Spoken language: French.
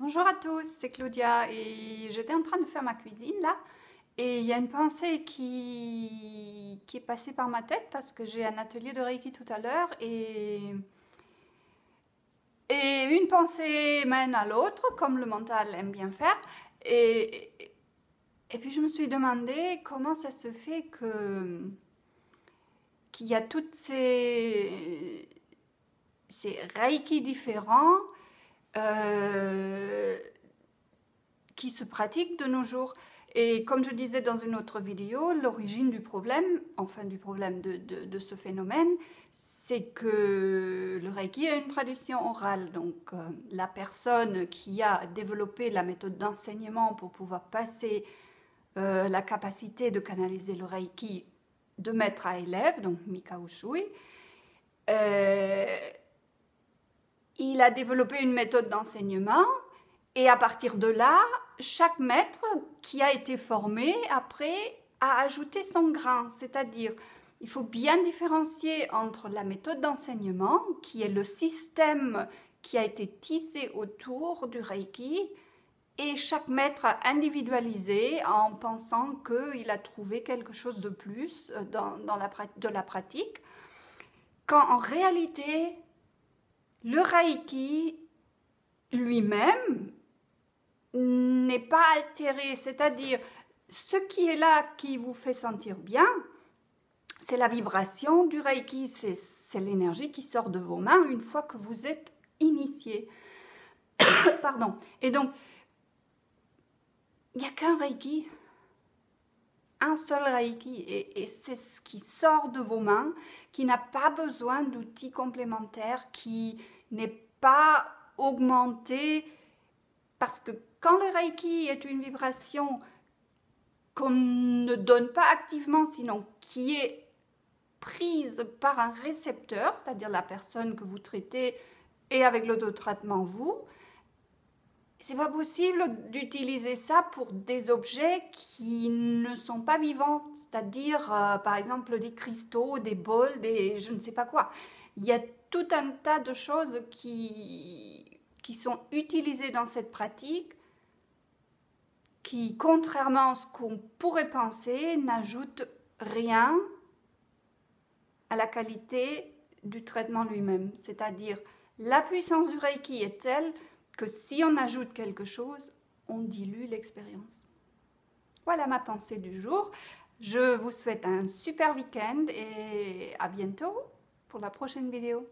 Bonjour à tous, c'est Claudia et j'étais en train de faire ma cuisine là et il y a une pensée qui est passée par ma tête parce que j'ai un atelier de Reiki tout à l'heure et une pensée mène à l'autre comme le mental aime bien faire et, et puis je me suis demandé comment ça se fait qu'il y a toutes ces Reiki différents euh, qui se pratiquent de nos jours. Et comme je disais dans une autre vidéo, l'origine du problème, enfin du problème de ce phénomène, c'est que le Reiki est une tradition orale. Donc la personne qui a développé la méthode d'enseignement pour pouvoir passer la capacité de canaliser le Reiki de maître à élève, donc Mikao Usui, il a développé une méthode d'enseignement et à partir de là, chaque maître qui a été formé après a ajouté son grain, c'est-à-dire il faut bien différencier entre la méthode d'enseignement qui est le système qui a été tissé autour du Reiki et chaque maître a individualisé en pensant qu'il a trouvé quelque chose de plus de la pratique, quand en réalité le Reiki lui-même n'est pas altéré, c'est-à-dire ce qui est là qui vous fait sentir bien, c'est la vibration du Reiki, c'est l'énergie qui sort de vos mains une fois que vous êtes initié. Pardon. Et donc, il n'y a qu'un Reiki, un seul Reiki, et c'est ce qui sort de vos mains, qui n'a pas besoin d'outils complémentaires, qui n'est pas augmenté, parce que quand le Reiki est une vibration qu'on ne donne pas activement, sinon qui est prise par un récepteur, c'est-à-dire la personne que vous traitez et avec l'autotraitement vous, c'est pas possible d'utiliser ça pour des objets qui ne sont pas vivants, c'est-à-dire par exemple des cristaux, des bols, des je ne sais pas quoi. Il y a tout un tas de choses qui sont utilisées dans cette pratique qui, contrairement à ce qu'on pourrait penser, n'ajoutent rien à la qualité du traitement lui-même. C'est-à-dire, la puissance du Reiki est telle que si on ajoute quelque chose, on dilue l'expérience. Voilà ma pensée du jour. Je vous souhaite un super week-end et à bientôt pour la prochaine vidéo.